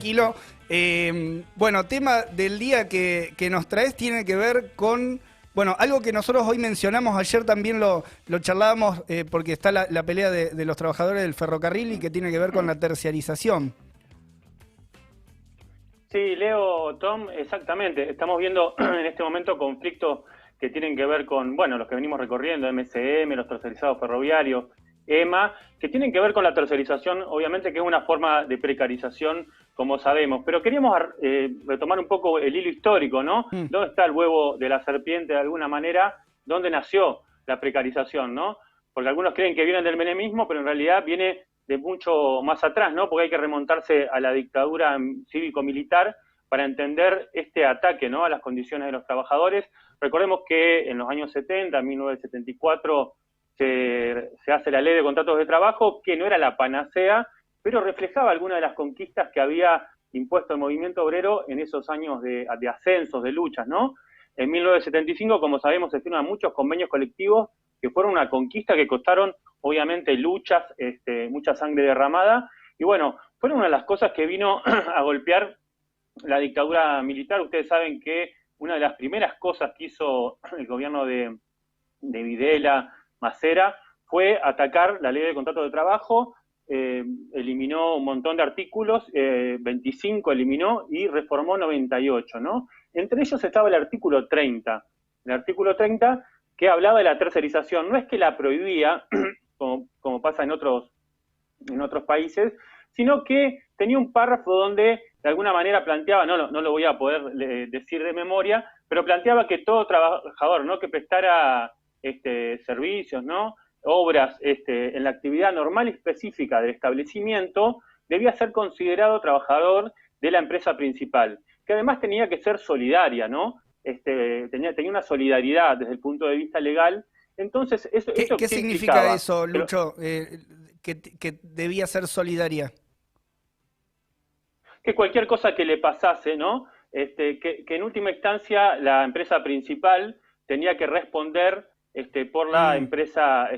Tranquilo. Bueno, tema del día que nos traes tiene que ver con, bueno, algo que nosotros hoy mencionamos, ayer también lo charlábamos porque está la pelea de los trabajadores del ferrocarril y que tiene que ver con la terciarización. Sí, Leo, Tom, exactamente. Estamos viendo en este momento conflictos que tienen que ver con, bueno, los que venimos recorriendo, MSM, los tercerizados ferroviarios, EMA, que tienen que ver con la tercerización, obviamente que es una forma de precarización, como sabemos. Pero queríamos retomar un poco el hilo histórico, ¿no? Mm. ¿Dónde está el huevo de la serpiente, de alguna manera? ¿Dónde nació la precarización, no? Porque algunos creen que viene del menemismo, pero en realidad viene de mucho más atrás, ¿no? Porque hay que remontarse a la dictadura cívico-militar para entender este ataque, ¿no?, a las condiciones de los trabajadores. Recordemos que en los años 70, en 1974, se hace la ley de contratos de trabajo, que no era la panacea, pero reflejaba algunas de las conquistas que había impuesto el movimiento obrero en esos años de ascensos, de luchas, ¿no? En 1975, como sabemos, se firman muchos convenios colectivos que fueron una conquista que costaron, obviamente, luchas, mucha sangre derramada, y bueno, fueron una de las cosas que vino a golpear la dictadura militar. Ustedes saben que una de las primeras cosas que hizo el gobierno de Videla, Macera, fue atacar la ley de contratos de trabajo, eliminó un montón de artículos, 25 eliminó y reformó 98, ¿no? Entre ellos estaba el artículo 30 que hablaba de la tercerización. No es que la prohibía, como pasa en otros países, sino que tenía un párrafo donde de alguna manera planteaba, no lo voy a poder decir de memoria, pero planteaba que todo trabajador, ¿no?, que prestara servicios, ¿no?, obras en la actividad normal y específica del establecimiento, debía ser considerado trabajador de la empresa principal, que además tenía que ser solidaria, ¿no? Tenía una solidaridad desde el punto de vista legal. Entonces, ¿Qué, ¿esto qué qué significa implicaba? eso, Lucho? Que debía ser solidaria. Que cualquier cosa que le pasase, ¿no? Que en última instancia la empresa principal tenía que responder por la Mm. empresa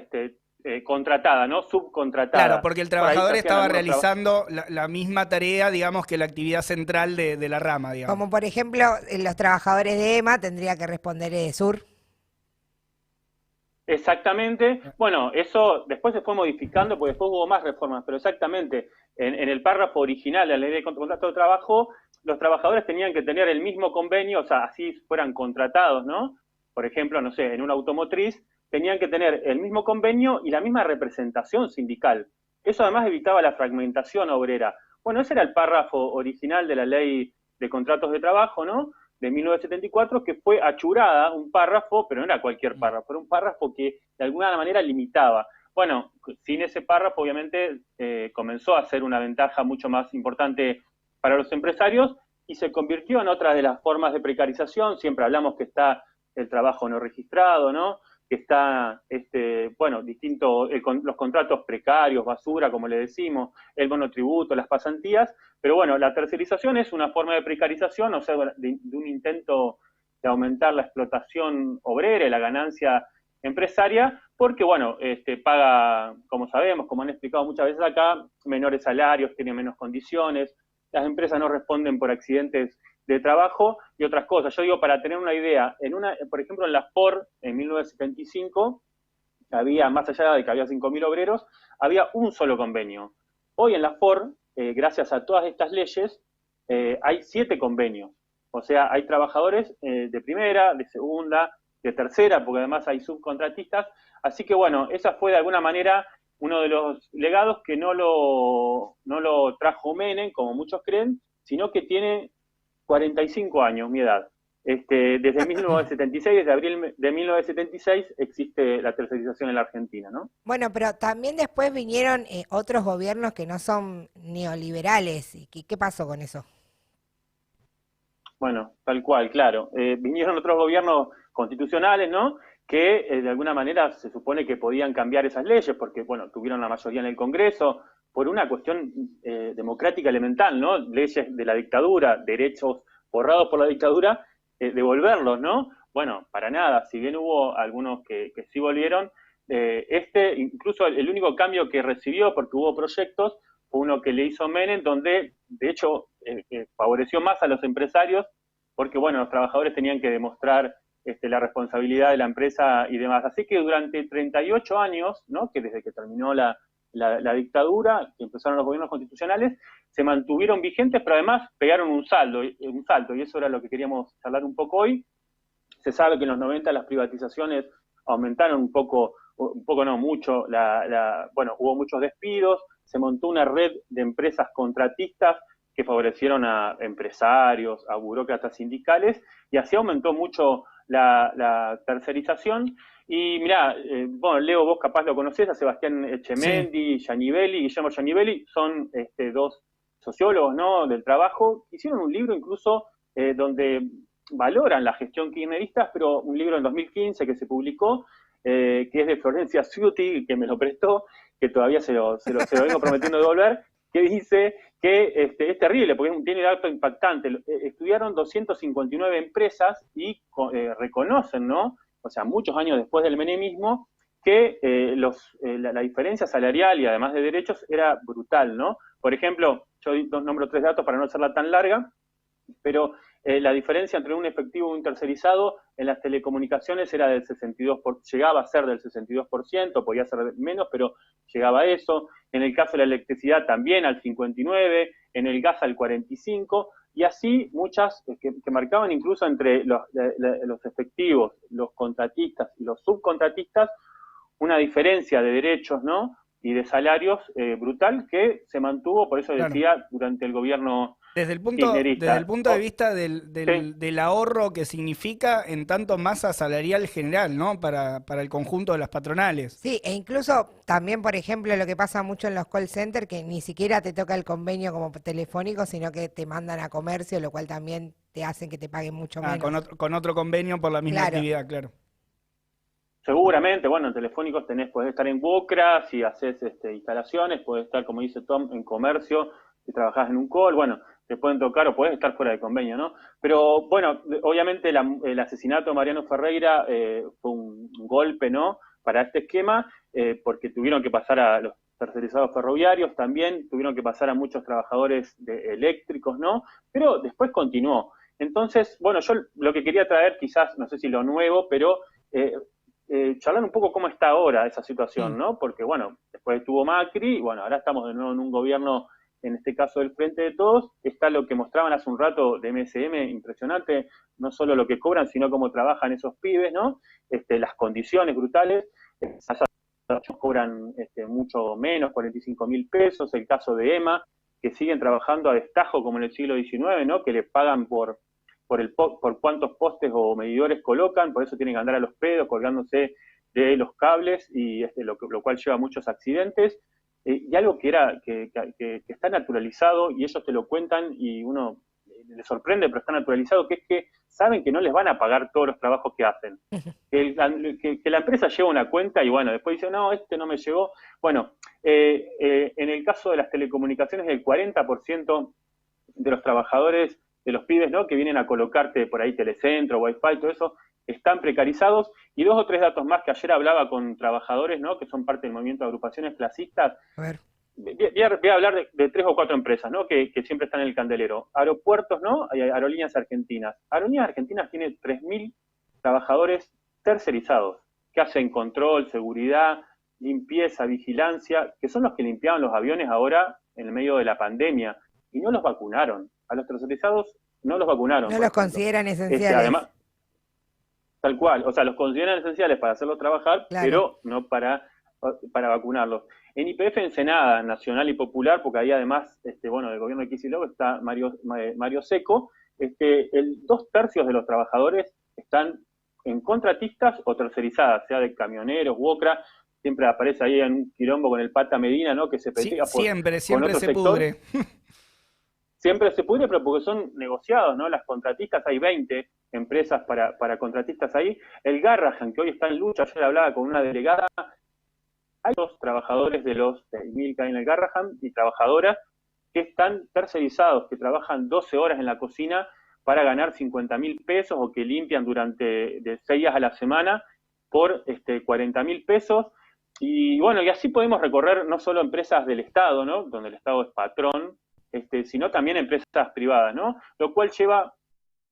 contratada, ¿no? Claro, Subcontratada. porque el Por ahí se trabajador hacían estaba algunos trabajos. realizando la misma tarea, digamos, que la actividad central de la rama, digamos. Como por ejemplo, los trabajadores de EMA tendría que responder Sur. Exactamente. Bueno, eso después se fue modificando porque después hubo más reformas, pero exactamente, en el párrafo original de la ley de contrato de trabajo, los trabajadores tenían que tener el mismo convenio, o sea, así fueran contratados, ¿no? Por ejemplo, no sé, en una automotriz, tenían que tener el mismo convenio y la misma representación sindical. Eso además evitaba la fragmentación obrera. Bueno, ese era el párrafo original de la ley de contratos de trabajo, ¿no?, de 1974, que fue achurada, un párrafo, pero no era cualquier párrafo, era un párrafo que de alguna manera limitaba. Bueno, sin ese párrafo obviamente comenzó a ser una ventaja mucho más importante para los empresarios y se convirtió en otra de las formas de precarización. Siempre hablamos que está el trabajo no registrado, ¿no?, que está, bueno, los contratos precarios, basura, como le decimos, el monotributo, las pasantías. Pero bueno, la tercerización es una forma de precarización, o sea, de un intento de aumentar la explotación obrera y la ganancia empresaria, porque bueno, paga, como sabemos, como han explicado muchas veces acá, menores salarios, tiene menos condiciones, las empresas no responden por accidentes de trabajo y otras cosas. Yo digo, para tener una idea, por ejemplo, en la Ford, en 1975, había, más allá de que había 5.000 obreros, había un solo convenio. Hoy en la Ford, gracias a todas estas leyes, hay 7 convenios. O sea, hay trabajadores de primera, de segunda, de tercera, porque además hay subcontratistas. Así que bueno, esa fue de alguna manera uno de los legados que no lo trajo Menem, como muchos creen, sino que tiene 45 años, mi edad. Desde 1976, desde abril de 1976, existe la tercerización en la Argentina, ¿no? Bueno, pero también después vinieron otros gobiernos que no son neoliberales. ¿Y qué pasó con eso? Bueno, tal cual, claro. Vinieron otros gobiernos constitucionales, ¿no?, que de alguna manera se supone que podían cambiar esas leyes, porque, bueno, tuvieron la mayoría en el Congreso, por una cuestión democrática elemental, ¿no? Leyes de la dictadura, derechos borrados por la dictadura, devolverlos, ¿no? Bueno, para nada, si bien hubo algunos que sí volvieron, incluso el único cambio que recibió, porque hubo proyectos, fue uno que le hizo Menem, donde, de hecho, favoreció más a los empresarios porque, bueno, los trabajadores tenían que demostrar la responsabilidad de la empresa y demás. Así que durante 38 años, ¿no? Que desde que terminó la dictadura, que empezaron los gobiernos constitucionales, se mantuvieron vigentes, pero además pegaron un salto, y eso era lo que queríamos charlar un poco hoy. Se sabe que en los 90 las privatizaciones aumentaron mucho, bueno, hubo muchos despidos, se montó una red de empresas contratistas que favorecieron a empresarios, a burócratas sindicales, y así aumentó mucho la tercerización. Y mirá, bueno, Leo, vos capaz lo conocés, a Sebastián Echemendi, sí. Guillermo Giannivelli, son dos sociólogos, ¿no?, del trabajo. Hicieron un libro incluso donde valoran la gestión kirchnerista, pero un libro en 2015 que se publicó, que es de Florencia Ciuti, que me lo prestó, que todavía se lo vengo prometiendo devolver, que dice que es terrible, porque tiene dato impactante. Estudiaron 259 empresas y reconocen, ¿no?, o sea, muchos años después del menemismo, que la diferencia salarial y además de derechos era brutal, ¿no? Por ejemplo, yo nombro 3 datos para no hacerla tan larga, pero la diferencia entre un efectivo y un tercerizado en las telecomunicaciones era del 62%, llegaba a ser del 62%, podía ser menos, pero llegaba a eso. En el caso de la electricidad también al 59%, en el gas al 45%, y así muchas que marcaban incluso entre los efectivos, los contratistas y los subcontratistas, una diferencia de derechos, ¿no?, y de salarios brutal que se mantuvo, por eso decía, claro, durante el gobierno kirchnerista. Desde el punto de vista del ahorro que significa en tanto masa salarial general, ¿no?, para el conjunto de las patronales. Sí, e incluso también, por ejemplo, lo que pasa mucho en los call centers, que ni siquiera te toca el convenio como telefónico, sino que te mandan a comercio, lo cual también te hacen que te paguen mucho menos. Con otro convenio por la misma actividad, claro. Seguramente, bueno, en telefónicos podés estar en Bucra, si haces instalaciones, podés estar, como dice Tom, en comercio, si trabajás en un call, bueno, te pueden tocar o podés estar fuera de convenio, ¿no? Pero, bueno, obviamente el asesinato de Mariano Ferreira fue un golpe, ¿no?, para este esquema, porque tuvieron que pasar a los tercerizados ferroviarios, también tuvieron que pasar a muchos trabajadores eléctricos, ¿no? Pero después continuó. Entonces, bueno, yo lo que quería traer, quizás, no sé si lo nuevo, pero charlar un poco cómo está ahora esa situación, ¿no? Porque, bueno, después estuvo Macri, y bueno, ahora estamos de nuevo en un gobierno, en este caso del Frente de Todos. Está lo que mostraban hace un rato de MSM, impresionante, no solo lo que cobran, sino cómo trabajan esos pibes, ¿no? Las condiciones brutales. Ellos cobran mucho menos, 45.000 pesos. El caso de EMA, que siguen trabajando a destajo como en el siglo XIX, ¿no?, que le pagan por cuántos postes o medidores colocan, por eso tienen que andar a los pedos colgándose de los cables, y lo cual lleva a muchos accidentes. Y algo que está naturalizado, y ellos te lo cuentan y uno le sorprende, pero está naturalizado, que es que saben que no les van a pagar todos los trabajos que hacen. Que la empresa lleva una cuenta y bueno, después dice, no, no me llegó. Bueno, en el caso de las telecomunicaciones, el 40% de los trabajadores, de los pibes, ¿no?, que vienen a colocarte por ahí telecentro, wifi, todo eso, están precarizados. Y 2 o 3 datos más que ayer hablaba con trabajadores, ¿no?, que son parte del movimiento de agrupaciones clasistas. A ver. Voy a hablar de 3 o 4 empresas, ¿no?, que siempre están en el candelero. Aeropuertos, ¿no?, hay Aerolíneas Argentinas. Aerolíneas Argentinas tiene 3.000 trabajadores tercerizados, que hacen control, seguridad, limpieza, vigilancia, que son los que limpiaban los aviones ahora en el medio de la pandemia, y no los vacunaron. A los tercerizados no los vacunaron. No los consideran esenciales. Además, tal cual, o sea, los consideran esenciales para hacerlos trabajar, claro, pero no para vacunarlos. En YPF Ensenada, Nacional y Popular, porque ahí además, bueno, del gobierno de Kicillof está Mario Seco, 2/3 de los trabajadores están en contratistas o tercerizadas, sea de camioneros, Bucra. Siempre aparece ahí en un quilombo con el Pata Medina, ¿no?, que se pelea siempre con se pudre. Siempre se pudre, pero porque son negociados, ¿no? Las contratistas, hay 20 empresas para contratistas ahí. El Garrahan, que hoy está en lucha, ayer hablaba con una delegada, hay 2 trabajadores de los 6.000 que hay en el Garrahan y trabajadoras que están tercerizados, que trabajan 12 horas en la cocina para ganar 50.000 pesos o que limpian durante de 6 días a la semana por 40.000 pesos. Y bueno, y así podemos recorrer no solo empresas del Estado, ¿no?, donde el Estado es patrón, sino también empresas privadas, ¿no? Lo cual lleva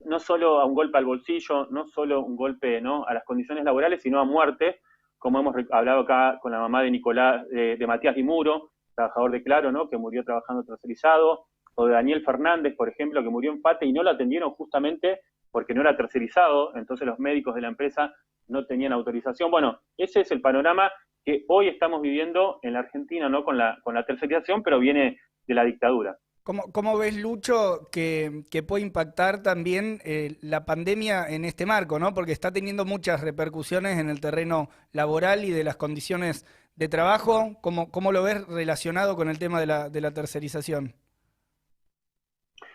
no solo a un golpe al bolsillo, no solo un golpe, ¿no?, a las condiciones laborales, sino a muerte, como hemos hablado acá con la mamá de Nicolás, de Matías Di Muro, trabajador de Claro, ¿no?, que murió trabajando tercerizado, o de Daniel Fernández, por ejemplo, que murió en FATE y no lo atendieron justamente porque no era tercerizado, entonces los médicos de la empresa no tenían autorización. Bueno, ese es el panorama que hoy estamos viviendo en la Argentina, ¿no?, con la tercerización, pero viene de la dictadura. ¿Cómo ves, Lucho, que puede impactar también la pandemia en este marco, ¿no? Porque está teniendo muchas repercusiones en el terreno laboral y de las condiciones de trabajo. ¿Cómo lo ves relacionado con el tema de la tercerización?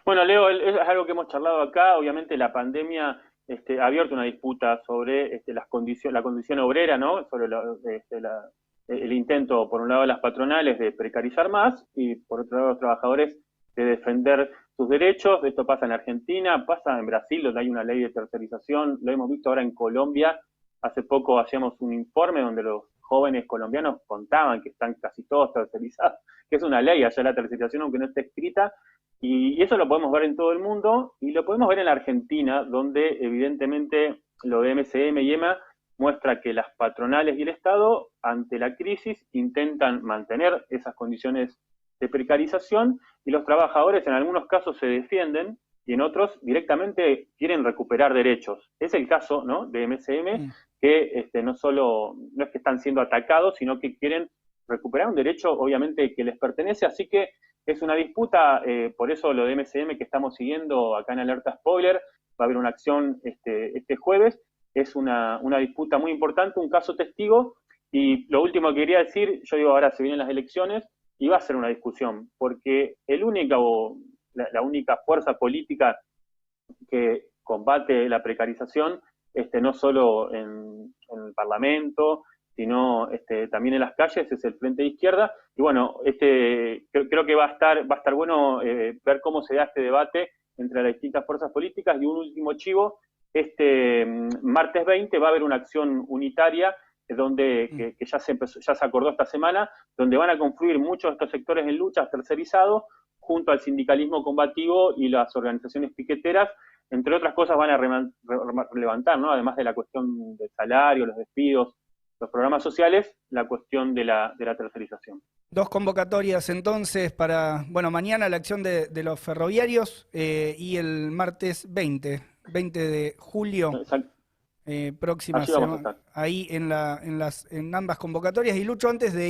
Bueno, Leo, es algo que hemos charlado acá. Obviamente la pandemia ha abierto una disputa sobre la condición obrera, ¿no? Sobre el intento, por un lado, de las patronales de precarizar más y, por otro lado, los trabajadores de defender sus derechos. Esto pasa en Argentina, pasa en Brasil, donde hay una ley de tercerización. Lo hemos visto ahora en Colombia. Hace poco hacíamos un informe donde los jóvenes colombianos contaban que están casi todos tercerizados, que es una ley allá la tercerización, aunque no esté escrita. Y eso lo podemos ver en todo el mundo y lo podemos ver en la Argentina, donde evidentemente lo de MCM y EMA muestra que las patronales y el Estado, ante la crisis, intentan mantener esas condiciones de precarización y los trabajadores en algunos casos se defienden y en otros directamente quieren recuperar derechos. Es el caso, ¿no?, de MCM, que no es que están siendo atacados, sino que quieren recuperar un derecho, obviamente, que les pertenece. Así que es una disputa, por eso lo de MCM que estamos siguiendo acá en Alerta Spoiler, va a haber una acción este jueves. Es una disputa muy importante, un caso testigo. Y lo último que quería decir, yo digo, ahora se vienen las elecciones y va a ser una discusión, porque la única fuerza política que combate la precarización, no solo en el Parlamento, sino también en las calles, es el Frente de Izquierda. Y bueno, creo que va a estar bueno ver cómo se da este debate entre las distintas fuerzas políticas. Y un último chivo, martes 20 va a haber una acción unitaria que ya se acordó esta semana, donde van a confluir muchos de estos sectores en luchas tercerizados junto al sindicalismo combativo y las organizaciones piqueteras. Entre otras cosas van a levantar, ¿no?, además de la cuestión del salario, los despidos, los programas sociales, la cuestión de la tercerización. Dos convocatorias entonces para, mañana la acción de los ferroviarios y el martes 20 de julio, próxima semana, ahí en ambas convocatorias. Y Lucho, antes de